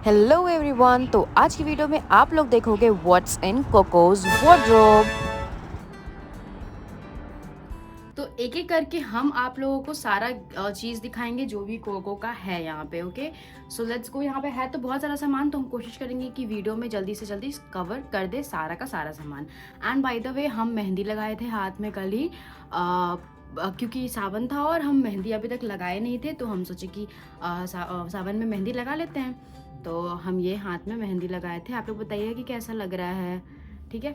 Hello everyone. तो आज की वीडियो में आप लोग देखोगे व्हाट्स इन कोकोज वार्डरोब। तो एक एक करके हम आप लोगों को सारा चीज़ दिखाएंगे जो भी कोको का है यहाँ पे। Okay, so let's go. यहाँ पे है तो बहुत सारा सामान, तो हम कोशिश करेंगे कि वीडियो में जल्दी से जल्दी कवर कर दे सारा का सारा सामान। एंड बाय द वे, हम मेहंदी लगाए थे हाथ में कल ही, क्योंकि सावन था और हम मेहंदी अभी तक लगाए नहीं थे, तो हम सोचे कि सावन में मेहंदी लगा लेते हैं। तो हम ये हाथ में मेहंदी लगाए थे। आप लोग बताइए कि कैसा लग रहा है। ठीक है,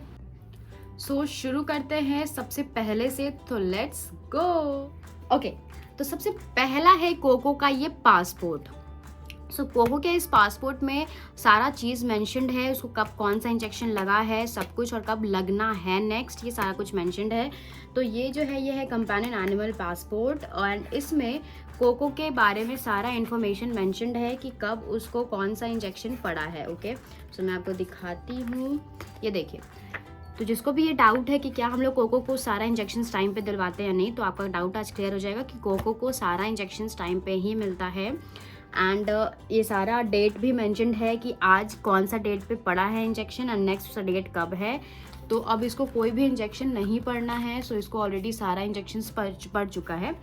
शुरू करते हैं सबसे पहले से, तो लेट्स गो। ओके, तो सबसे पहला है कोको का ये पासपोर्ट। कोको के इस पासपोर्ट में सारा चीज़ मेंशन्ड है, उसको कब कौन सा इंजेक्शन लगा है सब कुछ, और कब लगना है नेक्स्ट, ये सारा कुछ मेंशन्ड है। तो ये जो है, ये है कंपेनियन एनिमल पासपोर्ट, एंड इसमें कोको के बारे में सारा इन्फॉर्मेशन मेंशन्ड है कि कब उसको कौन सा इंजेक्शन पड़ा है। ओके, सो मैं आपको दिखाती हूँ, ये देखिए। तो जिसको भी ये डाउट है कि क्या हम लोग कोको को सारा इंजेक्शन टाइम पे दिलवाते हैं या नहीं, तो आपका डाउट आज क्लियर हो जाएगा कि कोको को सारा इंजेक्शन टाइम पे ही मिलता है। एंड ये सारा डेट भी मेंशन्ड है कि आज कौन सा डेट पे पड़ा है इंजेक्शन और नेक्स्ट डेट कब है। तो अब इसको कोई भी इंजेक्शन नहीं पड़ना है, सो इसको ऑलरेडी सारा इंजेक्शन पड़ चुका है।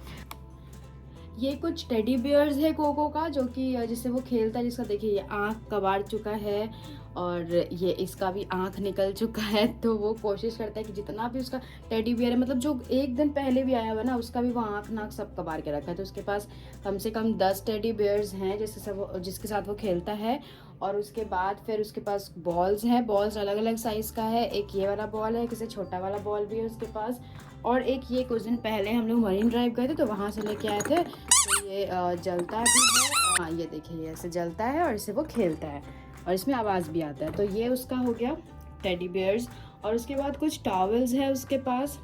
ये कुछ टेडी बियर्स है कोको का, जो कि जिससे वो खेलता है, जिसका देखिए ये आँख कबाड़ चुका है और ये इसका भी आँख निकल चुका है। तो वो कोशिश करता है कि जितना भी उसका टेडी बियर है, मतलब जो एक दिन पहले भी आया हुआ ना, उसका भी वो आँख नाक सब कबाड़ के रखा है। तो उसके पास कम से कम 10 टेडी बियर्स हैं जिसके साथ वो खेलता है। और उसके बाद फिर उसके पास बॉल्स हैं, बॉल्स अलग अलग साइज़ का है। एक ये वाला बॉल है, किसी छोटा वाला बॉल भी है उसके पास। और एक ये कुछ दिन पहले हम लोग मरीन ड्राइव गए थे, तो वहाँ से लेके आए थे। तो ये जलता भी है, हाँ ये देखिए, ये ऐसे जलता है और इससे वो खेलता है और इसमें आवाज़ भी आता है। तो ये उसका हो गया टेडी बियर्स। और उसके बाद कुछ टॉवल्स है उसके पास,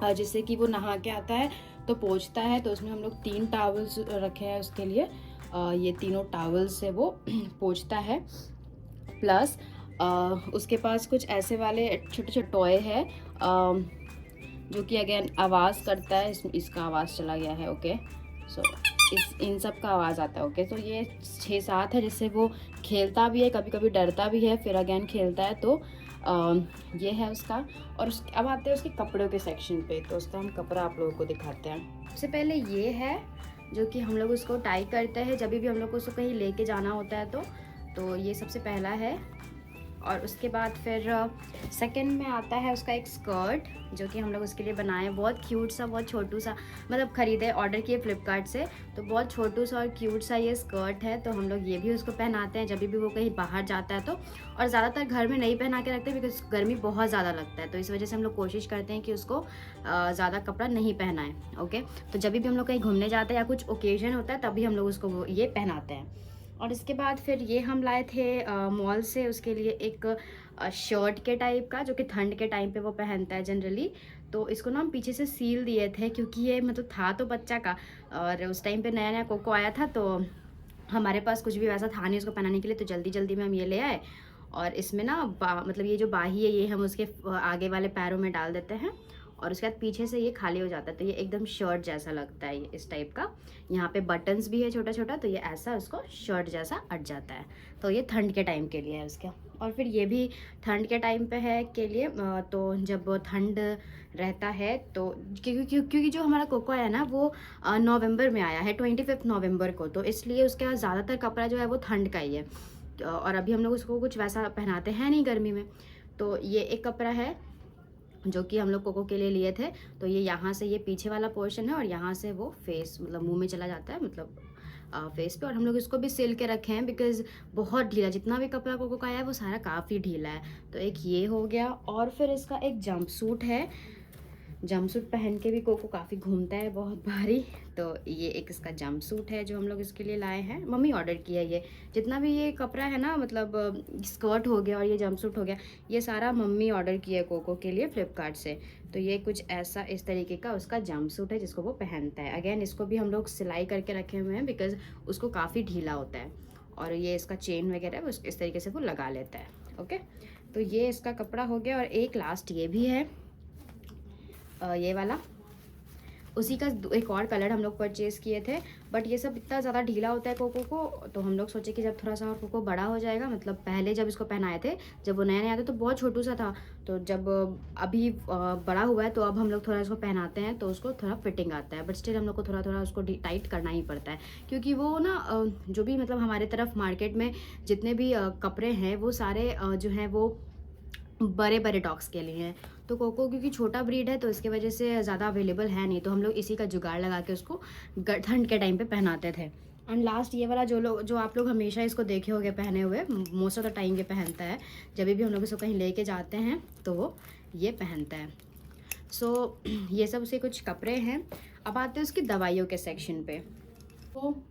जिससे कि वो नहा के आता है तो पोंछता है। तो उसमें हम लोग 3 टॉवल्स रखे हैं उसके लिए। ये तीनों टॉवल्स से वो पोंछता है। प्लस उसके पास कुछ ऐसे वाले छोटे छोटे टॉय है, जो कि अगेन आवाज़ करता है। इसका आवाज़ चला गया है। ओके, सो इन सब का आवाज़ आता है। ओके, तो ये 6-7 है जिससे वो खेलता भी है, कभी कभी डरता भी है, फिर अगेन खेलता है। तो ये है उसका। और अब आते हैं उसके कपड़ों के सेक्शन पे, तो उसका हम कपड़ा आप लोगों को दिखाते हैं। सबसे पहले ये है जो कि हम लोग उसको टाई करते हैं जब भी हम लोग को उसको कहीं लेके जाना होता है। तो ये सबसे पहला है। और उसके बाद फिर सेकंड में आता है उसका एक स्कर्ट, जो कि हम लोग उसके लिए बनाए। बहुत क्यूट सा, बहुत छोटू सा, मतलब ख़रीदे, ऑर्डर किए फ्लिपकार्ट से। तो बहुत छोटू सा और क्यूट सा ये स्कर्ट है। तो हम लोग ये भी उसको पहनाते हैं जब भी वो कहीं बाहर जाता है तो। और ज़्यादातर घर में नहीं पहना के रखते, बिकॉज गर्मी बहुत ज़्यादा लगता है। तो इस वजह से हम लोग कोशिश करते हैं कि उसको ज़्यादा कपड़ा नहीं पहनाएं। ओके, तो जब भी हम लोग कहीं घूमने जाते हैं या कुछ ओकेजन होता है, तभी हम लोग उसको ये पहनाते हैं। और इसके बाद फिर ये हम लाए थे मॉल से उसके लिए एक शर्ट के टाइप का, जो कि ठंड के टाइम पे वो पहनता है जनरली। तो इसको ना हम पीछे से सील दिए थे, क्योंकि ये मतलब था तो बच्चा का, और उस टाइम पे नया नया कोको आया था, तो हमारे पास कुछ भी वैसा था नहीं उसको पहनाने के लिए। तो जल्दी जल्दी में हम ये ले आए। और इसमें ना मतलब ये जो बाही है, ये हम उसके आगे वाले पैरों में डाल देते हैं, और उसके बाद पीछे से ये खाली हो जाता है। तो ये एकदम शर्ट जैसा लगता है, ये इस टाइप का। यहाँ पे बटन्स भी है छोटा छोटा, तो ये ऐसा उसको शर्ट जैसा अट जाता है। तो ये ठंड के टाइम के लिए है उसका। और फिर ये भी ठंड के टाइम पे है के लिए। तो जब ठंड रहता है तो, क्योंकि जो हमारा कोको है ना, वो नवंबर में आया है, 25 नवंबर को। तो इसलिए उसके पास ज़्यादातर कपड़ा जो है वो ठंड का ही है। और अभी हम लोग उसको कुछ वैसा पहनाते हैं नहीं गर्मी में। तो ये एक कपड़ा है जो कि हम लोग कोको के लिए लिए थे। तो ये यहाँ से ये पीछे वाला पोर्शन है, और यहाँ से वो फेस मतलब मुंह में चला जाता है, मतलब फेस पे। और हम लोग इसको भी सिल के रखे हैं, बिकॉज बहुत ढीला, जितना भी कपड़ा कोको का आया है वो सारा काफ़ी ढीला है। तो एक ये हो गया। और फिर इसका एक जंप सूट है। जंपसूट पहन के भी कोको काफ़ी घूमता है, बहुत भारी। तो ये एक इसका जंपसूट है जो हम लोग इसके लिए लाए हैं, मम्मी ऑर्डर किया है। ये जितना भी ये कपड़ा है ना, मतलब स्कर्ट हो गया और ये जंपसूट हो गया, ये सारा मम्मी ऑर्डर किया है कोको के लिए फ्लिपकार्ट से। तो ये कुछ ऐसा इस तरीके का उसका जंपसूट है जिसको वो पहनता है। अगेन इसको भी हम लोग सिलाई करके रखे हुए हैं, बिकॉज उसको काफ़ी ढीला होता है। और ये इसका चेन वगैरह है, इस तरीके से वो लगा लेता है। ओके, तो ये इसका कपड़ा हो गया। और एक लास्ट ये भी है, ये वाला। उसी का एक और कलर हम लोग परचेज़ किए थे, बट ये सब इतना ज़्यादा ढीला होता है कोको को, तो हम लोग सोचे कि जब थोड़ा सा और कोको बड़ा हो जाएगा, मतलब पहले जब इसको पहनाए थे, जब वो नया नया था तो बहुत छोटू सा था, तो जब अभी बड़ा हुआ है तो अब हम लोग थोड़ा इसको पहनाते हैं तो उसको थोड़ा फिटिंग आता है, बट स्टिल हम लोग को थोड़ा थोड़ा उसको टाइट करना ही पड़ता है, क्योंकि वो ना जो भी मतलब हमारे तरफ मार्केट में जितने भी कपड़े हैं वो सारे जो हैं वो बड़े बड़े डॉग्स के लिए हैं। तो कोको क्योंकि छोटा ब्रीड है तो इसकी वजह से ज़्यादा अवेलेबल है नहीं, तो हम लोग इसी का जुगाड़ लगा के उसको ठंड के टाइम पे पहनाते थे। एंड लास्ट ये वाला जो आप लोग हमेशा इसको देखे होंगे पहने हुए, मोस्ट ऑफ द टाइम ये पहनता है, जब भी हम लोग इसको कहीं लेके जाते हैं तो वो ये पहनता है। सो ये सब उसके कुछ कपड़े हैं। अब आते हैं उसकी दवाइयों के सेक्शन पे। तो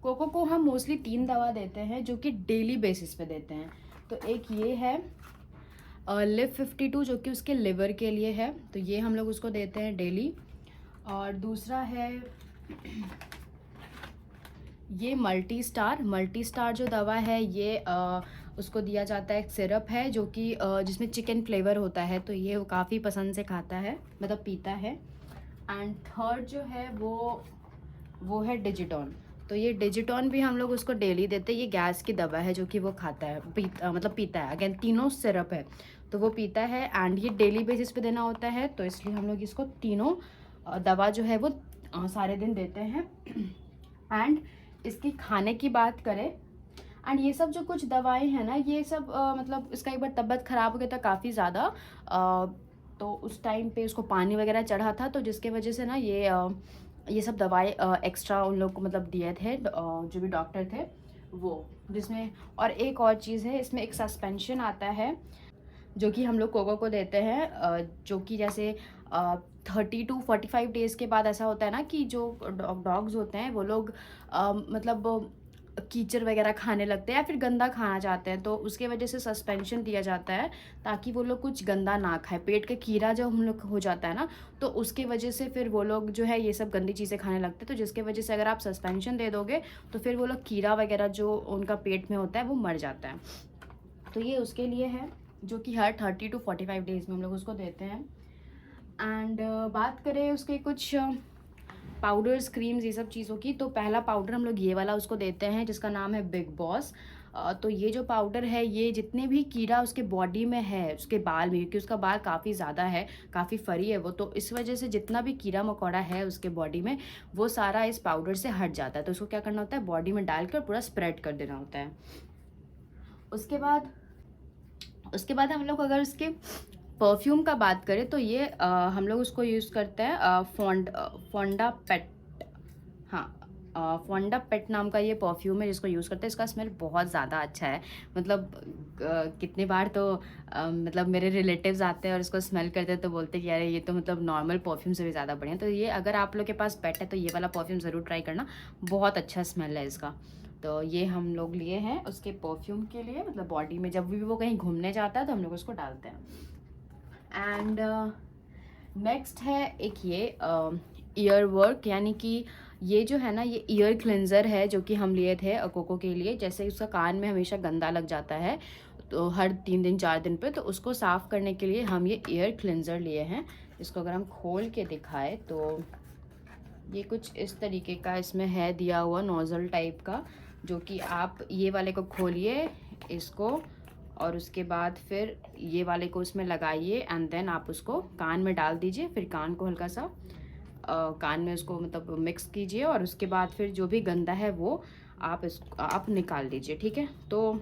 कोको को हम मोस्टली 3 दवा देते हैं जो कि डेली बेसिस पे देते हैं। तो एक ये है लिव 52 जो कि उसके लिवर के लिए है, तो ये हम लोग उसको देते हैं डेली। और दूसरा है ये मल्टी स्टार जो दवा है ये उसको दिया जाता है, एक सिरप है जो कि जिसमें चिकन फ्लेवर होता है, तो ये वो काफ़ी पसंद से खाता है, मतलब पीता है। एंड थर्ड जो है वो है डिजिटॉन, तो ये डिजिटॉन भी हम लोग उसको डेली देते हैं। ये गैस की दवा है जो कि वो खाता है, मतलब पीता है। अगेन तीनों सिरप है तो वो पीता है, एंड ये डेली बेसिस पे देना होता है, तो इसलिए हम लोग इसको तीनों दवा जो है वो सारे दिन देते हैं। एंड इसकी खाने की बात करें, एंड ये सब जो कुछ दवाएं हैं ना, ये सब मतलब इसका एक बार तबीयत ख़राब हो गया था काफ़ी ज़्यादा, तो उस टाइम पे उसको पानी वगैरह चढ़ा था, तो जिसके वजह से ना ये सब दवाएं एक्स्ट्रा उन लोग को मतलब दिए थे जो भी डॉक्टर थे वो, जिसमें और एक और चीज़ है, इसमें एक सस्पेंशन आता है जो कि हम लोग कोको को देते हैं, जो कि जैसे 30 to 45 डेज़ के बाद ऐसा होता है ना कि जो डॉग्स होते हैं वो लोग मतलब कीचड़ वगैरह खाने लगते हैं या फिर गंदा खाना चाहते हैं, तो उसके वजह से सस्पेंशन दिया जाता है ताकि वो लोग कुछ गंदा ना खाए। पेट का कीड़ा जब हम लोग हो जाता है ना, तो उसके वजह से फिर वो लोग जो है ये सब गंदी चीज़ें खाने लगते हैं, तो जिसके वजह से अगर आप सस्पेंशन दे दोगे तो फिर वो लोग कीड़ा वगैरह जो उनका पेट में होता है वो मर जाता है। तो ये उसके लिए है जो कि हर 30 to 45 डेज़ में हम लोग उसको देते हैं। एंड बात करें उसके कुछ पाउडर्स, क्रीम्स, ये सब चीज़ों की, तो पहला पाउडर हम लोग ये वाला उसको देते हैं जिसका नाम है बिग बॉस। तो ये जो पाउडर है ये जितने भी कीड़ा उसके बॉडी में है, उसके बाल में, क्योंकि उसका बाल काफ़ी ज़्यादा है, काफ़ी फरी है वो, तो इस वजह से जितना भी कीड़ा मकोड़ा है उसके बॉडी में वो सारा इस पाउडर से हट जाता है। तो उसको क्या करना होता है, बॉडी में डालकर पूरा स्प्रेड कर देना होता है। उसके बाद हम लोग अगर उसके परफ्यूम का बात करें तो ये हम लोग उसको यूज़ करते हैं फोंडा पेट, हाँ फोंडा पेट नाम का ये परफ्यूम है जिसको यूज़ करते हैं। इसका स्मेल बहुत ज़्यादा अच्छा है, मतलब कितनी बार तो मतलब मेरे रिलेटिव्स आते हैं और इसको स्मेल करते हैं तो बोलते हैं कि यार ये तो मतलब नॉर्मल परफ्यूम से भी ज़्यादा बढ़िया। तो ये अगर आप लोग के पास पेट है तो ये वाला परफ्यूम ज़रूर ट्राई करना, बहुत अच्छा स्मेल है इसका। तो ये हम लोग लिए हैं उसके परफ्यूम के लिए, मतलब बॉडी में जब भी वो कहीं घूमने जाता है तो हम लोग उसको डालते हैं। एंड नेक्स्ट है एक ये ईयर वर्क, यानी कि ये जो है ना ये ईयर क्लेंज़र है जो कि हम लिए थे कोको के लिए। जैसे उसका कान में हमेशा गंदा लग जाता है तो हर 3 दिन 4 दिन पे, तो उसको साफ़ करने के लिए हम ये ईयर क्लेंज़र लिए हैं। इसको अगर हम खोल के दिखाए तो ये कुछ इस तरीके का इसमें है दिया हुआ नोज़ल टाइप का, जो कि आप ये वाले को खोलिए इसको और उसके बाद फिर ये वाले को उसमें लगाइए एंड देन आप उसको कान में डाल दीजिए। फिर कान को हल्का सा कान में उसको मतलब मिक्स कीजिए और उसके बाद फिर जो भी गंदा है वो आप निकाल दीजिए, ठीक है। तो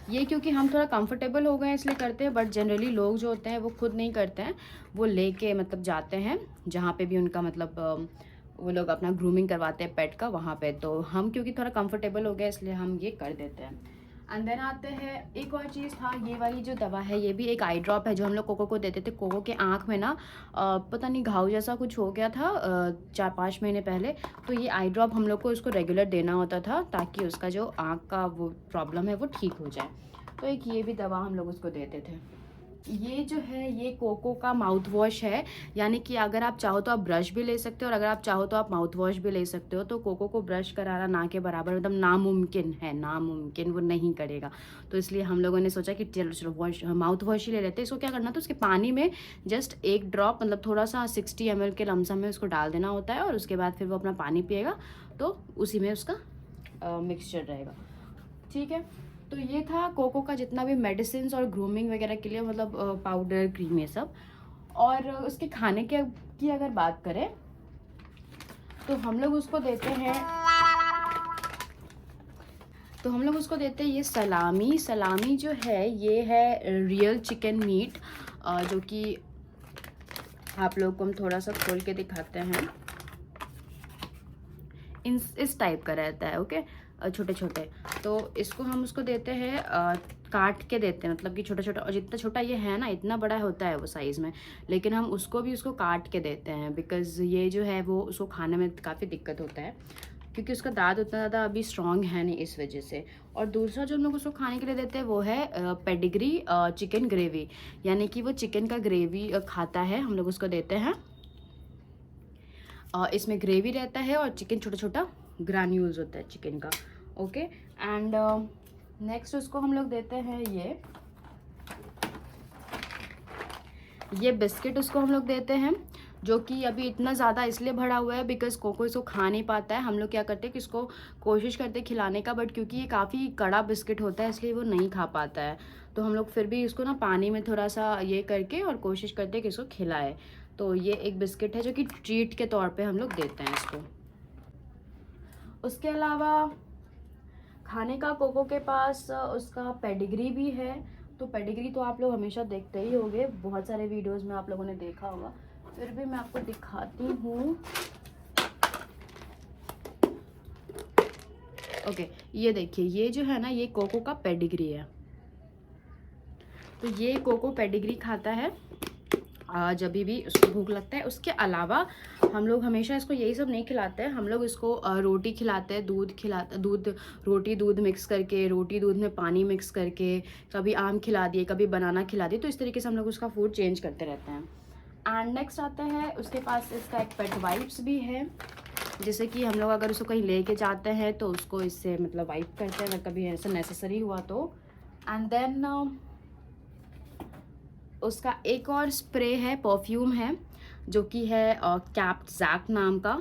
ये क्योंकि हम थोड़ा कंफर्टेबल हो गए हैं इसलिए करते हैं, बट जनरली लोग जो होते हैं वो खुद नहीं करते हैं, वो लेके मतलब जाते हैं जहाँ पे भी उनका मतलब वो लोग अपना ग्रूमिंग करवाते हैं पेट का वहाँ पे। तो हम क्योंकि थोड़ा कंफर्टेबल हो गए इसलिए हम ये कर देते हैं। एंड देन आते हैं एक और चीज़ था, ये वाली जो दवा है ये भी एक आई ड्रॉप है जो हम लोग कोको को देते थे। कोको के आँख में ना पता नहीं घाव जैसा कुछ हो गया था 4-5 महीने पहले, तो ये आई ड्रॉप हम लोग को उसको रेगुलर देना होता था ताकि उसका जो आँख का वो प्रॉब्लम है वो ठीक हो जाए। तो एक ये भी दवा हम लोग उसको देते थे। ये जो है ये कोको का माउथ वॉश है, यानी कि अगर आप चाहो तो आप ब्रश भी ले सकते हो और अगर आप चाहो तो आप माउथ वॉश भी ले सकते हो। तो कोको को ब्रश कराना ना के बराबर मतलब नामुमकिन है, नामुमकिन, वो नहीं करेगा। तो इसलिए हम लोगों ने सोचा कि चलो चलो वॉश माउथ वॉश ही ले लेते हैं। इसको क्या करना था, उसके पानी में जस्ट एक ड्रॉप मतलब थोड़ा सा 60 ml के लमसम में उसको डाल देना होता है और उसके बाद फिर वो अपना पानी पिएगा तो उसी में उसका मिक्सचर रहेगा। ठीक है, तो ये था कोको का जितना भी मेडिसिन और ग्रूमिंग वगैरह के लिए मतलब पाउडर क्रीम ये सब। और उसके खाने के की अगर बात करें तो हम लोग उसको देते हैं ये सलामी। सलामी जो है ये है रियल चिकन मीट, जो कि आप लोग को हम थोड़ा सा खोल के दिखाते हैं। इस टाइप का रहता है, ओके, छोटे छोटे। तो इसको हम उसको देते हैं काट के देते हैं, मतलब कि छोटा छोटा, और जितना छोटा ये है ना इतना बड़ा होता है वो साइज़ में, लेकिन हम उसको काट के देते हैं बिकॉज़ ये जो है वो उसको खाने में काफ़ी दिक्कत होता है क्योंकि उसका दांत उतना ज़्यादा अभी स्ट्रॉन्ग है नहीं, इस वजह से। और दूसरा जो हम लोग उसको खाने के लिए देते हैं वो है पेडिग्री चिकन ग्रेवी, यानी कि वो चिकन का ग्रेवी खाता है, हम लोग उसको देते हैं। इसमें ग्रेवी रहता है और चिकन छोटा छोटा ग्रान्यूल्स होता है चिकन का, ओके। एंड नेक्स्ट उसको हम लोग देते हैं ये बिस्किट उसको हम लोग देते हैं, जो कि अभी इतना ज़्यादा इसलिए भरा हुआ है बिकॉज कोको इसको खा नहीं पाता है। हम लोग क्या करते हैं कि इसको कोशिश करते हैं खिलाने का, बट क्योंकि ये काफ़ी कड़ा बिस्किट होता है इसलिए वो नहीं खा पाता है। तो हम लोग फिर भी इसको ना पानी में थोड़ा सा ये करके और कोशिश करते हैं कि इसको खिलाए। तो ये एक बिस्किट है जो कि ट्रीट के तौर पे हम लोग देते हैं इसको। उसके अलावा खाने का कोको के पास उसका पेडिग्री भी है। तो पेडिग्री तो आप लोग हमेशा देखते ही होंगे, बहुत सारे वीडियोस में आप लोगों ने देखा होगा, फिर भी मैं आपको दिखाती हूँ। ओके, ये देखिए, ये जो है ना ये कोको का पेडिग्री है। तो ये कोको पेडिग्री खाता है जब भी उसको भूख लगता है। उसके अलावा हम लोग हमेशा इसको यही सब नहीं खिलाते हैं, हम लोग इसको रोटी खिलाते हैं, रोटी दूध मिक्स करके, रोटी दूध में पानी मिक्स करके, कभी आम खिला दिए, कभी बनाना खिला दिए। तो इस तरीके से हम लोग उसका फूड चेंज करते रहते हैं। एंड नेक्स्ट आता है उसके पास इसका एक पेट वाइप्स भी है, जैसे कि हम लोग अगर उसको कहीं लेके जाते हैं तो उसको इससे मतलब वाइप करते हैं अगर कभी ऐसा नेसेसरी हुआ तो। एंड देन उसका एक और स्प्रे है, परफ्यूम है, जो कि है कैप्ट जैक नाम का।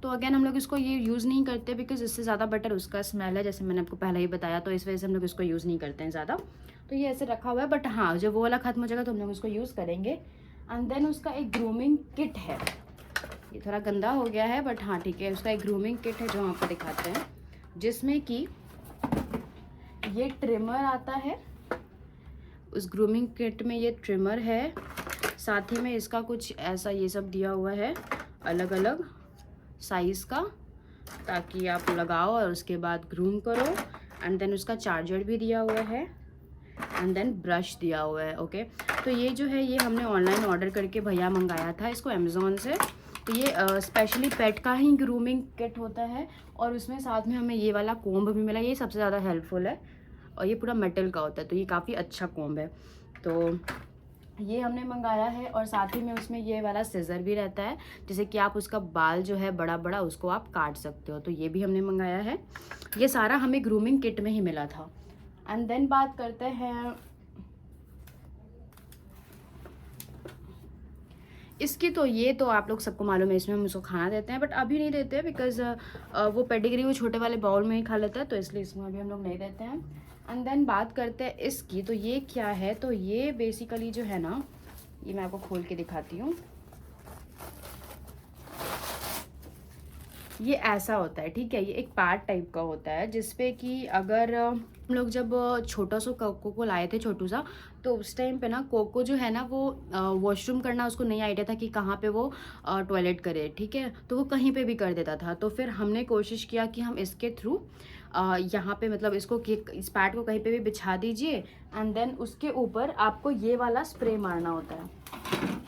तो अगेन हम लोग इसको ये यूज़ नहीं करते बिकॉज इससे ज़्यादा बेटर उसका स्मेल है, जैसे मैंने आपको पहले ही बताया, तो इस वजह से हम लोग इसको यूज़ नहीं करते हैं ज़्यादा। तो ये ऐसे रखा हुआ है, बट हाँ जब वो वाला ख़त्म हो जाएगा तो हम लोग इसको यूज़ करेंगे। एंड देन उसका एक ग्रूमिंग किट है, ये थोड़ा गंदा हो गया है बट हाँ ठीक है, उसका एक ग्रूमिंग किट है जो हम आपको दिखाते हैं, जिसमें कि ये ट्रिमर आता है। उस ग्रूमिंग किट में ये ट्रिमर है, साथ ही में इसका कुछ ऐसा ये सब दिया हुआ है अलग अलग साइज़ का, ताकि आप लगाओ और उसके बाद ग्रूम करो। एंड देन उसका चार्जर भी दिया हुआ है, एंड देन ब्रश दिया हुआ है, ओके। तो ये जो है ये हमने ऑनलाइन ऑर्डर करके भैया मंगाया था इसको अमेज़ोन से। तो ये स्पेशली पेट का ही ग्रूमिंग किट होता है और उसमें साथ में हमें ये वाला कोम्ब भी मिला, ये सबसे ज़्यादा हेल्पफुल है और ये पूरा मेटल का होता है, तो ये काफ़ी अच्छा कोम्ब है। तो ये हमने मंगाया है और साथ ही में उसमें ये वाला सीज़र भी रहता है, जैसे कि आप उसका बाल जो है बड़ा बड़ा उसको आप काट सकते हो, तो ये भी हमने मंगाया है। ये सारा हमें ग्रूमिंग किट में ही मिला था। एंड देन बात करते हैं इसकी, तो ये तो आप लोग सबको मालूम है, इसमें हम उसको खाना देते हैं, बट अभी नहीं देते हैं बिकॉज वो पेडिग्री वो छोटे वाले बाउल में ही खा लेता है, तो इसलिए इसमें अभी हम लोग नहीं देते हैं। एंड देन बात करते हैं इसकी, तो ये क्या है, तो ये बेसिकली जो है ना, ये मैं आपको खोल के दिखाती हूँ। ये ऐसा होता है, ठीक है, ये एक पैड टाइप का होता है, जिसपे कि अगर हम लोग जब छोटा सा कोको को लाए थे छोटू सा, तो उस टाइम पे ना कोको जो है ना वो वॉशरूम करना उसको नहीं आइडिया था कि कहाँ पे वो टॉयलेट करे, ठीक है, तो वो कहीं पे भी कर देता था। तो फिर हमने कोशिश किया कि हम इसके थ्रू यहाँ पे मतलब इसको इस पैड को कहीं पे भी बिछा दीजिए, एंड देन उसके ऊपर आपको ये वाला स्प्रे मारना होता है।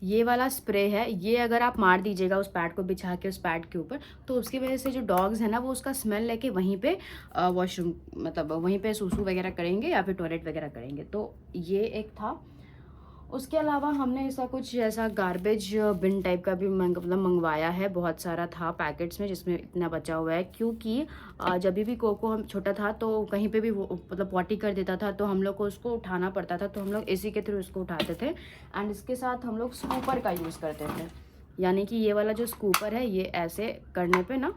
ये वाला स्प्रे है, ये अगर आप मार दीजिएगा उस पैड को बिछा के उस पैड के ऊपर, तो उसकी वजह से जो डॉग्स हैं ना वो उसका स्मेल लेके वहीं पे वॉशरूम मतलब वहीं पे सूसू वगैरह करेंगे या फिर टॉयलेट वगैरह करेंगे। तो ये एक था। उसके अलावा हमने ऐसा कुछ ऐसा गार्बेज बिन टाइप का भी मतलब मंगवाया है, बहुत सारा था पैकेट्स में जिसमें इतना बचा हुआ है, क्योंकि जब भी कोको हम छोटा था तो कहीं पे भी वो मतलब पॉटी कर देता था तो हम लोग को उसको उठाना पड़ता था, तो हम लोग इसी के थ्रू उसको उठाते थे। एंड इसके साथ हम लोग स्कूपर का यूज़ करते थे, यानी कि ये वाला जो स्कूपर है ये ऐसे करने पे ना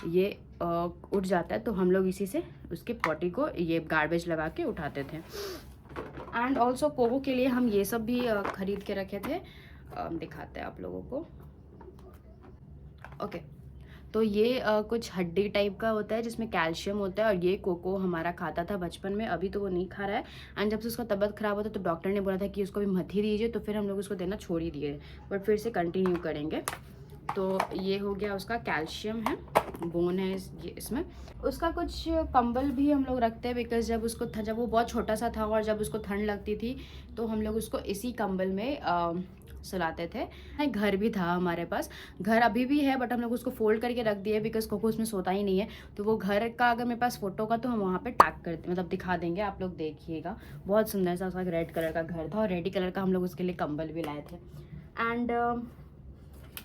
ये उठ जाता है, तो हम लोग इसी से उसके पॉटी को ये गार्बेज लगा के उठाते थे। एंड ऑल्सो कोको के लिए हम ये सब भी ख़रीद के रखे थे, दिखाते हैं आप लोगों को। ओके, तो ये कुछ हड्डी टाइप का होता है जिसमें कैल्शियम होता है, और ये कोको हमारा खाता था बचपन में, अभी तो वो नहीं खा रहा है। एंड जब से उसका तबीयत ख़राब होता तो डॉक्टर ने बोला था कि उसको भी मत ही दीजिए, तो फिर हम लोग उसको देना छोड़ ही दिए, बट फिर से कंटिन्यू करेंगे। तो ये हो गया, उसका कैल्शियम है, बोन है इसमें। उसका कुछ कंबल भी हम लोग रखते हैं, बिकॉज जब वो बहुत छोटा सा था और जब उसको ठंड लगती थी तो हम लोग उसको इसी कंबल में सुलाते थे। घर भी था हमारे पास, घर अभी भी है, बट हम लोग उसको फोल्ड करके रख दिए बिकॉज कोको उसमें सोता ही नहीं है। तो वो घर का अगर मेरे पास फोटो का तो हम वहाँ पे टैग करते मतलब दिखा देंगे, आप लोग देखिएगा। बहुत सुंदर सा उसका रेड कलर का घर था, और रेड कलर का हम लोग उसके लिए कंबल भी लाए थे। एंड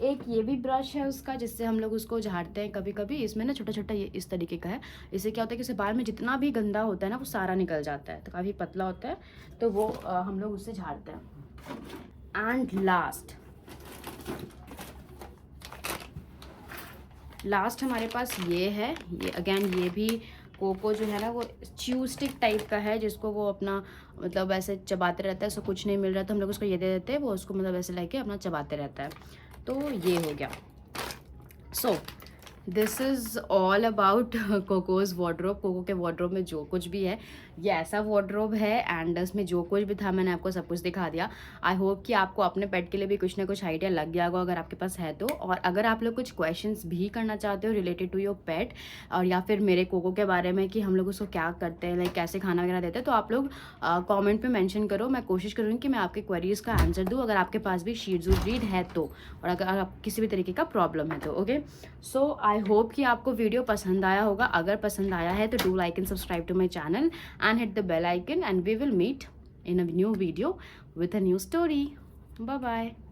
एक ये भी ब्रश है उसका, जिससे हम लोग उसको झाड़ते हैं कभी कभी। इसमें ना छोटा छोटा ये इस तरीके का है, इससे क्या होता है कि इससे बाल में जितना भी गंदा होता है ना वो सारा निकल जाता है, तो काफ़ी पतला होता है, तो वो हम लोग उससे झाड़ते हैं। एंड लास्ट हमारे पास ये है, ये अगेन ये भी कोको जो है ना वो च्यू स्टिक टाइप का है, जिसको वो अपना मतलब ऐसे चबाते रहता है। उसको कुछ नहीं मिल रहा तो हम लोग उसको ये दे देते हैं, वो उसको मतलब ऐसे लेके अपना चबाते रहता है। तो ये हो गया। So this is all about Coco's wardrobe. Coco के वार्डरोब में जो कुछ भी है ये ऐसा वार्डरोब है, एंड इसमें जो कुछ भी था मैंने आपको सब कुछ दिखा दिया। आई होप कि आपको अपने पेट के लिए भी कुछ ना कुछ आइडिया लग गया होगा, अगर आपके पास है तो। और अगर आप लोग कुछ क्वेश्चंस भी करना चाहते हो रिलेटेड टू योर पेट, और या फिर मेरे कोको के बारे में कि हम लोग उसको क्या करते हैं, लाइक कैसे खाना वगैरह देते हैं, तो आप लोग कॉमेंट में मैंशन करो। मैं कोशिश करूँगी कि मैं आपके क्वेरीज़ का आंसर दूँ, अगर आपके पास भी शी ट्ज़ू ब्रीड है तो, और अगर आप किसी भी तरीके का प्रॉब्लम है तो। ओके, सो आई होप कि आपको वीडियो पसंद आया होगा। अगर पसंद आया है तो do like and subscribe to my channel and hit the bell icon, and we will meet in a new video with a new story. Bye bye.